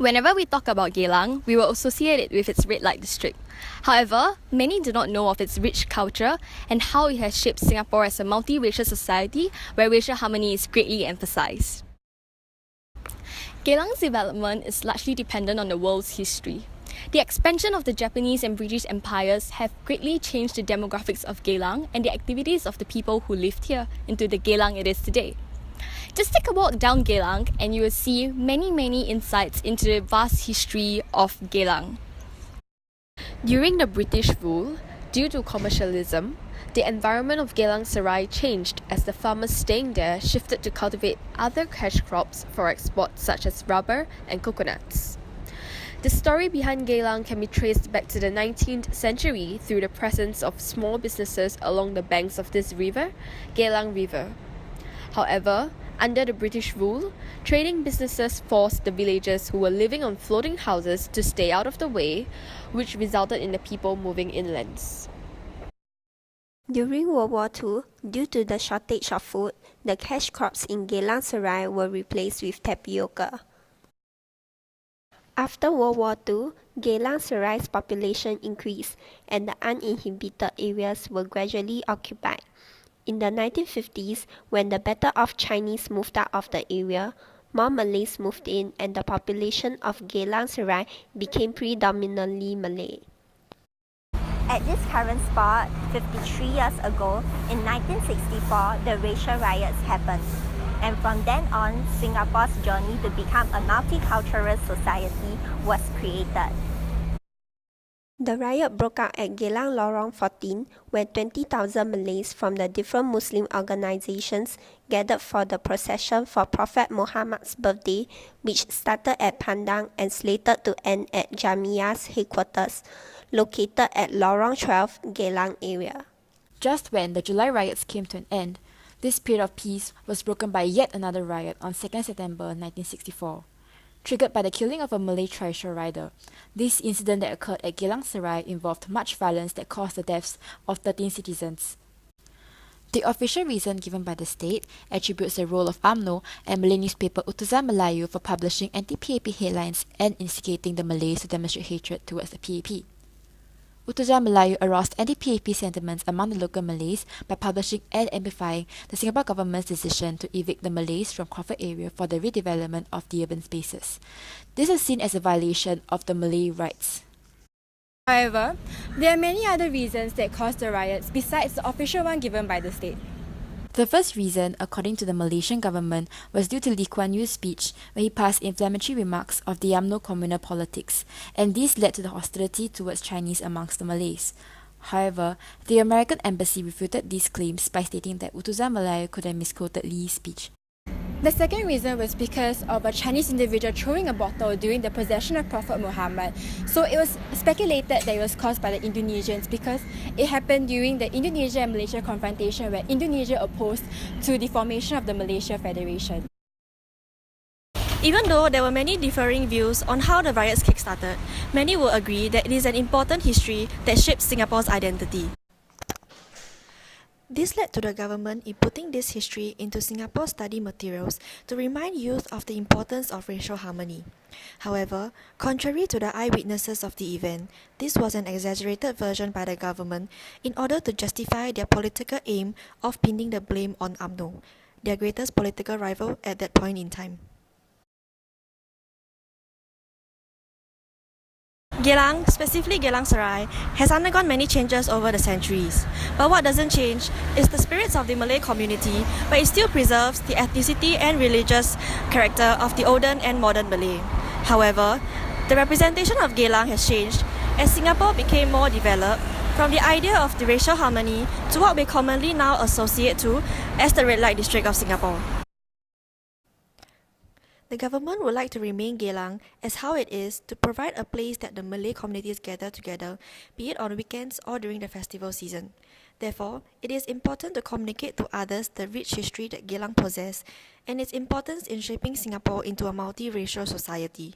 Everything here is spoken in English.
Whenever we talk about Geylang, we will associate it with its red light district. However, many do not know of its rich culture and how it has shaped Singapore as a multiracial society where racial harmony is greatly emphasized. Geylang's development is largely dependent on the world's history. The expansion of the Japanese and British empires have greatly changed the demographics of Geylang and the activities of the people who lived here into the Geylang it is today. Just take a walk down Geylang and you will see many insights into the vast history of Geylang. During the British rule, due to commercialism, the environment of Geylang Serai changed as the farmers staying there shifted to cultivate other cash crops for export such as rubber and coconuts. The story behind Geylang can be traced back to the 19th century through the presence of small businesses along the banks of this river, Geylang River. However, under the British rule, trading businesses forced the villagers who were living on floating houses to stay out of the way, which resulted in the people moving inland. During World War II, due to the shortage of food, the cash crops in Geylang Serai were replaced with tapioca. After World War II, Geylang Serai's population increased and the uninhabited areas were gradually occupied. In the 1950s, when the better-off Chinese moved out of the area, more Malays moved in and the population of Geylang Serai became predominantly Malay. At this current spot, 53 years ago, in 1964, the racial riots happened. And from then on, Singapore's journey to become a multicultural society was created. The riot broke out at Geylang Lorong 14, where 20,000 Malays from the different Muslim organizations gathered for the procession for Prophet Muhammad's birthday, which started at Padang and slated to end at Jamia's headquarters, located at Lorong 12, Geylang area. Just when the July riots came to an end, this period of peace was broken by yet another riot on 2nd September 1964. Triggered by the killing of a Malay tricycle rider. This incident that occurred at Geylang Serai involved much violence that caused the deaths of 13 citizens. The official reason given by the state attributes the role of UMNO and Malay newspaper Utusan Melayu for publishing anti-PAP headlines and instigating the Malays to demonstrate hatred towards the PAP. Utusan Melayu aroused anti-PAP sentiments among the local Malays by publishing and amplifying the Singapore government's decision to evict the Malays from Crawford area for the redevelopment of the urban spaces. This is seen as a violation of the Malay rights. However, there are many other reasons that caused the riots besides the official one given by the state. The first reason, according to the Malaysian government, was due to Lee Kuan Yew's speech where he passed inflammatory remarks of the UMNO communal politics, and this led to the hostility towards Chinese amongst the Malays. However, the American embassy refuted these claims by stating that Utusan Melayu could have misquoted Lee's speech. The second reason was because of a Chinese individual throwing a bottle during the possession of Prophet Muhammad. So it was speculated that it was caused by the Indonesians because it happened during the Indonesia and Malaysia confrontation where Indonesia opposed to the formation of the Malaysia Federation. Even though there were many differing views on how the riots kick-started, many will agree that it is an important history that shaped Singapore's identity. This led to the government inputting this history into Singapore study materials to remind youth of the importance of racial harmony. However, contrary to the eyewitnesses of the event, this was an exaggerated version by the government in order to justify their political aim of pinning the blame on UMNO, their greatest political rival at that point in time. Geylang, specifically Geylang Serai, has undergone many changes over the centuries. But what doesn't change is the spirits of the Malay community, but it still preserves the ethnicity and religious character of the olden and modern Malay. However, the representation of Geylang has changed as Singapore became more developed from the idea of the racial harmony to what we commonly now associate to as the red light district of Singapore. The government would like to remain Geylang as how it is to provide a place that the Malay communities gather together, be it on weekends or during the festival season. Therefore, it is important to communicate to others the rich history that Geylang possesses and its importance in shaping Singapore into a multiracial society.